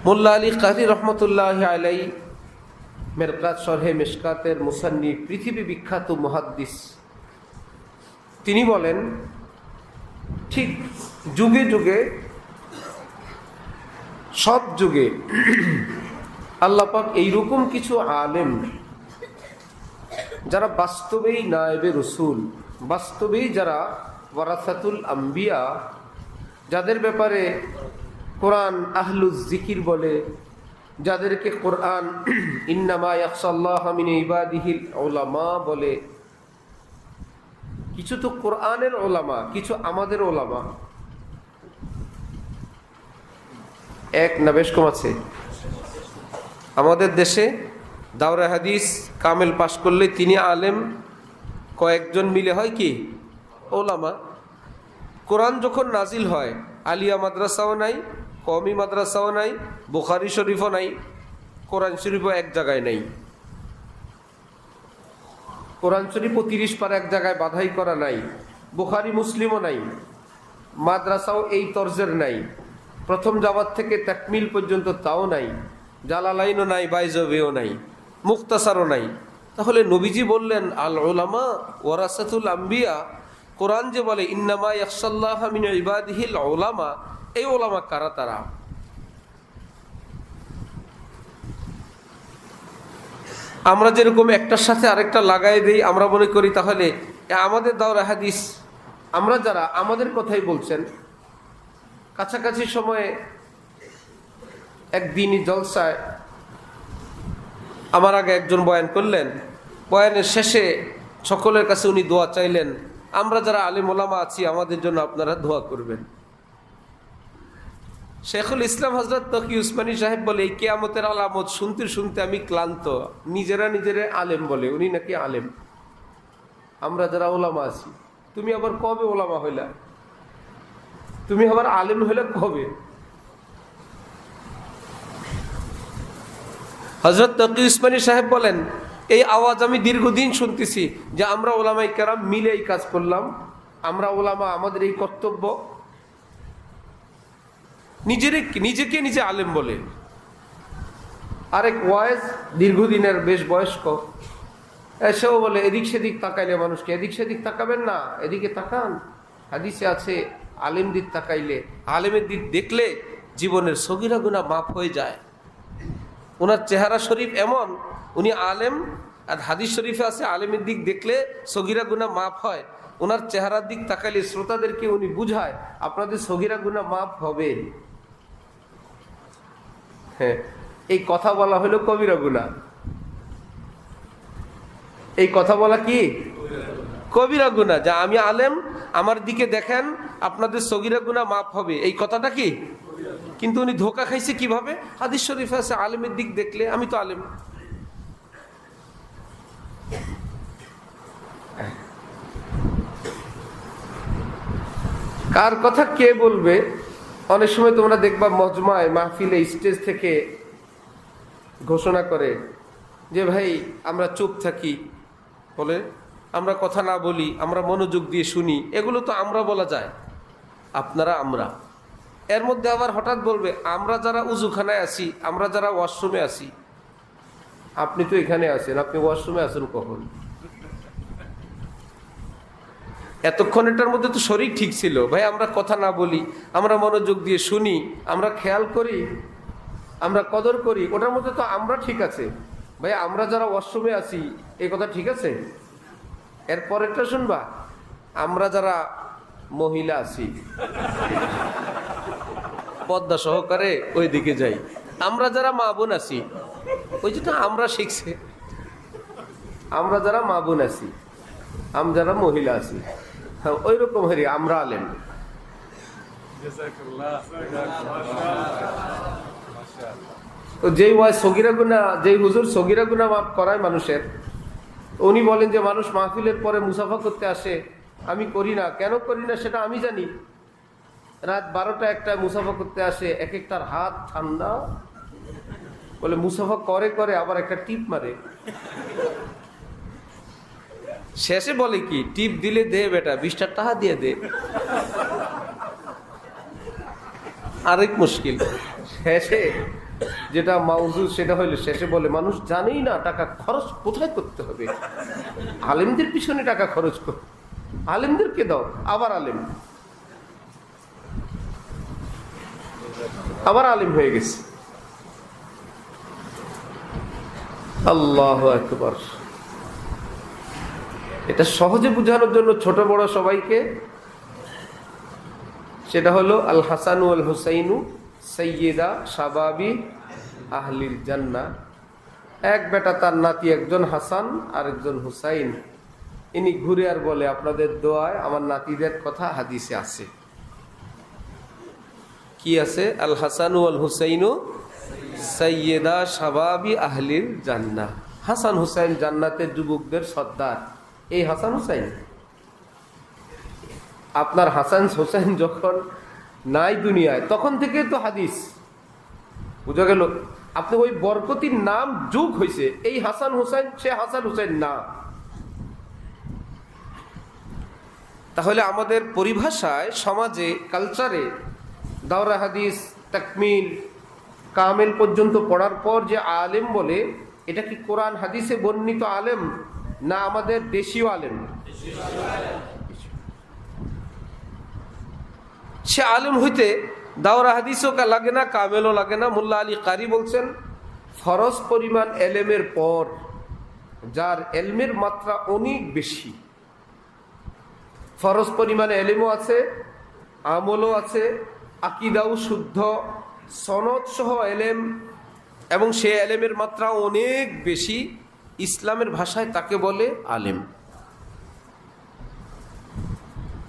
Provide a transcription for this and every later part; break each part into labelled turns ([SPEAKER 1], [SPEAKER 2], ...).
[SPEAKER 1] মোল্লা আলী কারি রহমতুল্লাহ আলাই মেরকাত শরহে মিশকাতের মুসান্নিফ, পৃথিবী বিখ্যাত মুহাদ্দিস, তিনি বলেন ঠিক যুগে যুগে, সব যুগে আল্লাহ পাক এইরকম কিছু আলেম যারা বাস্তবেই নায়েবে রসুল, বাস্তবেই যারা ওয়ারাসাতুল আম্বিয়া, যাদের ব্যাপারে কোরআন আহলুজ জিকির বলে, যাদেরকে কোরআন ইন্নামা ইয়াখশাল্লাহ মিন ইবাদিহিল উলামা বলে। কিছু তো কোরআনের ওলামা, কিছু আমাদের ওলামা। এক না বেশ কম আছে? আমাদের দেশে দাওরা হাদিস কামেল পাশ করলে তিনি আলেম, কয়েকজন মিলে হয় কি ওলামা। কোরআন যখন নাজিল হয়, আলিয়া মাদ্রাসাও নাই, কওমি মাদ্রাসাও নাই, বুখারী শরীফও নাই, কোরআন শরীফও এক জায়গায় নাই। কোরআন শরীফও 30 পারা এক জায়গায় বাধাই করা নাই, বুখারী মুসলিমও নাই, মাদ্রাসাও এই তরজের নাই, প্রথম জামাত থেকে তাকমিল পর্যন্ত তাও নাই, জালালাইনও নাই, বাইজবেও নাই, মুখতাসারও নাই। তাহলে নবীজি বললেন আল উলামা ওয়ারাসাতুল আম্বিয়া। কোরআন যে বলে ইন্নামা ইয়াখশাল্লাহ মিন ইবাদিহিল উলামা, এই ওলামা কারা? তারা আমরা যেরকম একটার সাথে আরেকটা লাগাই দেই, আমরা মনে করি তাহলে আমাদের দাওরা হাদিস, আমরা যারা আমাদের কথাই বলছেন। কাছাকাছি সময়ে একদিনই জলসায় আমার আগে একজন বয়ান করলেন, বয়ানের শেষে সকলের কাছে উনি দোয়া চাইলেন, আমরা যারা আলেম ওলামা আছি আমাদের জন্য আপনারা দোয়া করবেন। শেখুল ইসলাম হযরত তকি উসমানী সাহেব বলে, এই কিয়ামতের আলামত শুনতে শুনতে আমি ক্লান্ত। নিজেরা আলেম বলে, উনি নাকি আলেম। আমরা যারা ওলামা আছি, তুমি আবার কবে ওলামা হইলা? তুমি আবার আলেম হইলা কবে? হযরত তকি উসমানী সাহেব বলেন, এই আওয়াজ আমি দীর্ঘদিন শুনতেছি যে আমরা ওলামায়ে কেরাম মিলে এই কাজ করলাম, আমরা ওলামা, আমাদের এই কর্তব্য। নিজেকে নিজে আলেম বলে। আরেক ওয়াইজ দীর্ঘদিনের বেশ বয়স্ক, সেও বলে এদিক সেদিক তাকাইলে মানুষকে, এদিক সেদিক তাকাবেন না, এদিকে তাকান। হাদিসে আছে আলেম দিক তাকাইলে, আলেমের দিক দেখলে জীবনের সগীরা গুনাহ মাফ হয়ে যায়। ওনার চেহারা শরীফ এমন, উনি আলেম, আর হাদিস শরীফে আছে আলেমের দিক দেখলে সগীরা গুনাহ মাফ হয়। ওনার চেহারার দিক তাকাইলে শ্রোতাদেরকে উনি বুঝায় আপনাদের সগীরা গুনাহ মাফ হবে। হ্যাঁ, এই কথা বলা হলো কবিরা গুনাহ। এই কথা বলা কি কবিরা গুনাহ? যা আমি আলেম, আমার দিকে দেখেন, আপনাদের সগীরা গুনাহ মাফ হবে, এই কথাটা কি? কিন্তু উনি ধোঁকা খাইছে কিভাবে? হাদিস শরীফে আছে আলেমের দিক দেখলে, আমি তো আলেম। কার কথা কে বলবে? অনেক সময় তোমরা দেখবা মজমায়, মাহফিলে, স্টেজ থেকে ঘোষণা করে যে ভাই আমরা চুপ থাকি, বলে আমরা কথা না বলি, আমরা মনোযোগ দিয়ে শুনি। এগুলো তো আমরা বলা যায়, আপনারা আমরা। এর মধ্যে আবার হঠাৎ বলবে আমরা যারা উজুখানায় আছি, আমরা যারা ওয়াশরুমে আছি। আপনি তো এখানে আছেন, আপনি ওয়াশরুমে আছেন কখন? এতক্ষণ এটার মধ্যে তো শরীর ঠিক ছিল। ভাই আমরা কথা না বলি, আমরা মনোযোগ দিয়ে শুনি, আমরা খেয়াল করি, আমরা কদর করি, ওটার মধ্যে তো আমরা ঠিক আছে। ভাই আমরা যারা ওয়াশরুমে আছি, এই কথা ঠিক আছে? এরপরেরটা শুনবা, আমরা যারা মহিলা আছি, পর্দা সহকারে ওই দিকে যাই, আমরা যারা মা বোন আছি, ওই যেটা আমরা শিখছে, আমরা যারা মা বোন আছি, আমরা যারা মহিলা আছি, হ্যাঁ ওই রকম হরি আমরা আলেম। যেই ওয়াজ সগীরা গুনাহ, যেই হুজুর সগীরা গুনাহ মাফ করায় মানুষের, উনি বলেন যে মানুষ মাহফিলের পরে মুসাফা করতে আসে, আমি করি না। কেন করি না সেটা আমি জানি। রাত 12টা 1টায় মুসাফা করতে আসে, এক একটার হাত ঠান্ডা, বলে মুসাফা করে করে আবার একটা টিপ মারে। শেষে বলে কি, টিপ দিলে দে বেটা, 20টা টাকা দিয়ে দে। আরেক মুশকিল, শেষে যেটা মাউজু সেটা হইলে শেষে বলে মানুষ জানেই না টাকা খরচ কোথায় করতে হবে, আলেমদের পিছনে টাকা খরচ কর, আলেমদেরকে দাও। আবার আলেম হয়ে গেছে। আল্লাহু আকবার। এটা সহজে বোঝানোর জন্য ছোট বড় সবাইকে, সেটা হলো আল হাসানু আল হুসাইনু সাইয়্যিদা শাবাবি আহলিল জান্নাহ। এক বেটা তার নাতি একজন হাসান আর একজন হুসাইন। ইনি ঘুরে আর বলে আপনাদের দোয়ায় আমার নাতিদের কথা হাদিসে আছে। কি আছে? আল হাসানু আল হুসাইনু সাইয়্যিদা শাবাবি আহলিল জান্নাহ। হাসান হুসাইন জান্নাতের যুবকদের সর্দার। এই হাসান হুসাইন, আপনার হাসান হুসাইন যখন নাই দুনিয়ায় তখন থেকে তো হাদিস বুঝা গেল। আপনি ওই বরকতির নাম যুগ হয়েছে, এই হাসান হুসাইন সে হাসান হুসাইন না। তাহলে আমাদের পরিভাষায়, সমাজে, কালচারে দাওরা হাদিস, তাকমিল, কামেল পর্যন্ত পড়ার পর যে আলেম বলে, এটা কি কোরআন হাদিসে বর্ণিত আলেম না আমাদের দেশীয় আলেম? সে আলেম হইতে দাওরা হাদিসও লাগে না, কামেলও লাগে না। মোল্লা আলী কারি বলছেন, ফরজ পরিমাণ এলেমের পর যার এলমের মাত্রা অনেক বেশি, ফরজ পরিমাণে এলেমও আছে, আমলও আছে, আকিদাও শুদ্ধ, সনদ সহ এলেম, এবং সে এলেমের মাত্রা অনেক বেশি, ইসলামের ভাষায় তাকে বলে আলেম।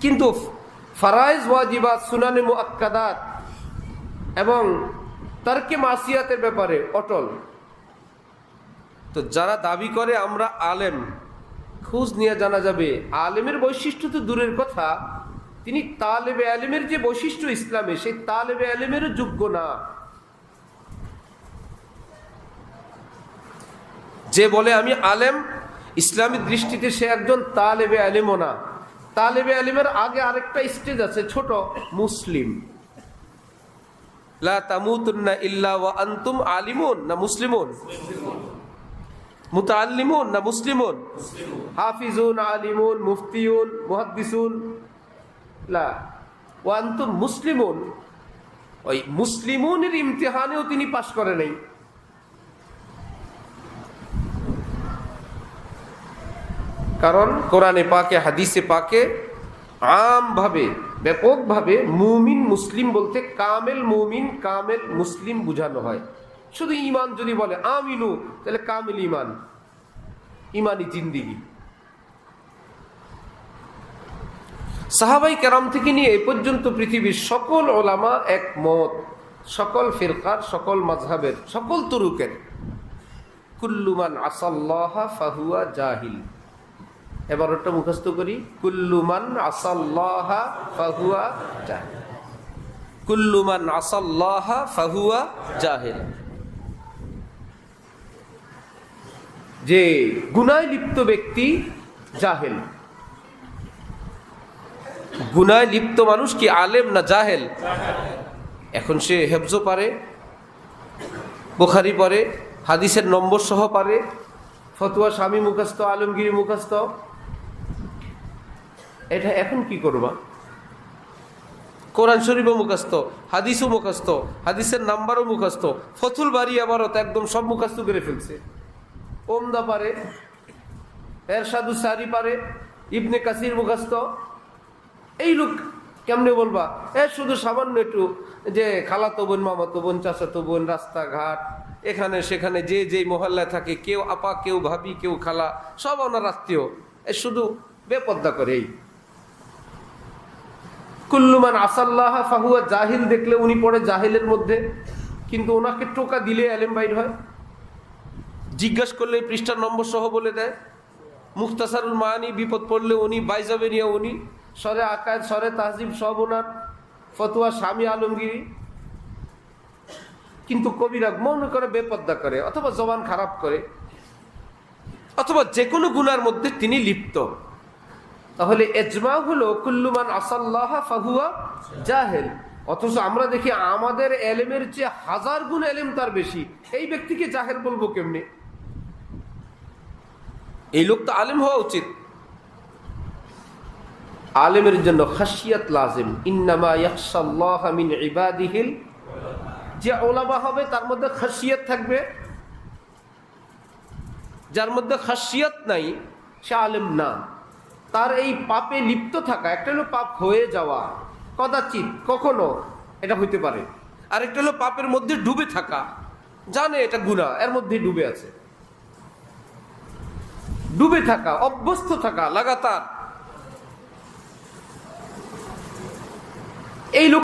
[SPEAKER 1] কিন্তু ফারাইজ ওয়াজিবাত, সুনানে মুআক্কাদাত এবং তারকে মাসিয়াতের ব্যাপারে অটল। তো যারা দাবি করে আমরা আলেম, খোঁজ নিয়ে জানা যাবে আলেমের বৈশিষ্ট্য তো দূরের কথা, তিনি তালেবে আলেমের যে বৈশিষ্ট্য ইসলামে, সেই তালেবে আলেমেরও যোগ্য না। যে বলে আমি আলেম, ইসলামী দৃষ্টিতে সে একজন তালেবে আলেমও না। তালেবে আলেমের আগে আরেকটা স্টেজ আছে, ছোট, মুসলিম। লা তামুতুন্না ইল্লা ওয়া আনতুম আলিমুন না মুসলিমুন, মুতাআল্লিমুন না মুসলিমুন, হাফিজুন, আলিমুন, মুফতিউন, মুহাদ্দিসুন, লা ওয়া আনতুম মুসলিমুন। ওই মুসলিমুনের ইমতিহানেও তিনি পাশ করে নাই। কারণ কোরআনে পাকে, হাদিসে পাকে আমভাবে, ব্যাপকভাবে মুমিন মুসলিম বলতে কামেল মুমিন, কামেল মুসলিম বুঝানো হয়। শুধু ইমান যদি বলে আমিনু, তাহলে কামেল ইমান, ইমানি জিন্দিগি। সাহাবাই কেরাম থেকে নিয়ে এ পর্যন্ত পৃথিবীর সকল ওলামা একমত, সকল ফিরকার, সকল মাযহাবের, সকল তুরুকের, কুল্লু মান আসাল্লাহা ফাহুয়া জাহিল। এবার ওটা মুখস্থ করি, কুল্লু মান আসাল্লাহা ফাহুয়া জাহিল, কুল্লু মান আসাল্লাহা ফাহুয়া জাহিল। যে গুনায় লিপ্ত ব্যক্তি জাহেল। গুনায় লিপ্ত মানুষ কি আলেম না জাহেল? এখন সে হেফজ পারে, বুখারী পড়ে, হাদিসের নম্বর সহ পারে, ফতোয়া স্বামী মুখস্থ, আলমগীরি মুখস্থ, এটা এখন কি করবা? কোরআন শরীফও মুখস্থ, হাদিসও মুখস্থ, হাদিসের নাম্বারও মুখস্থ, ফতুল বাড়ি আবারও একদম সব মুখস্থ করে ফেলছে। ওমদা পারে, এরশাদুস সারি পারে, ইবনে কাসির মুখস্থ। এই লোক কেমনে বলবা শুধু সামান্য একটু যে খালাতো বোন, মামাতো বোন, চাচাতো বোন, রাস্তাঘাট, এখানে সেখানে যে যেই মহল্লায় থাকে, কেউ আপা, কেউ ভাবি, কেউ খালা, সব ওনার আত্মীয়, শুধু বেপর্দা করে। এই কুল্লুমান আসাল্লাহ ফাহুয়া জাহিল দেখলে উনি পড়ে জাহিলের মধ্যে, কিন্তু ওনাকে টোকা দিলে আলেম বাইর হয়। জিজ্ঞাসা করলে পৃষ্ঠার নম্বর সহ বলে দেয়। মুখতাসারুল মানি বিপদ পড়লে উনি, বাইজাবেরিয়া উনি, সরে আকায়েদ, সরে তাহজিব সব ওনার, ফতোয়া স্বামী আলমগীরি। কিন্তু কবিরা মনে করে বেপর্দা করে, অথবা জবান খারাপ করে, অথবা যে কোনো গুনার মধ্যে তিনি লিপ্ত। তাহলে এজমা হলো কুল্লুমান আসাল্লাহ ফাহুয়া জাহেল। অথচ আমরা দেখি আমাদের এলেমের চেয়ে 1000 গুণ এলেম তার বেশি, এই ব্যক্তিকে জাহেল বলবো কেমনে? এই লোক তো আলেম হওয়া উচিত। আলেমের জন্য খাশিয়াত লাজিম। ইন্নামা ইয়াখশাল্লাহা মিন ইবাদিহিল, যে ওলামা হবে তার মধ্যে খাশিয়াত থাকবে। যার মধ্যে খাশিয়াত নাই সে আলেম না। তার এই পাপে লিপ্ত থাকা, একটা হলো পাপ হয়ে যাওয়া, কদাচিৎ কখনো এটা হইতে পারে, আরেকটা হলো পাপের মধ্যে ডুবে থাকা, জানে এটা গুনাহ, এর মধ্যে ডুবে আছে, ডুবে থাকা, অভ্যস্ত থাকা লাগাতার। এই লোক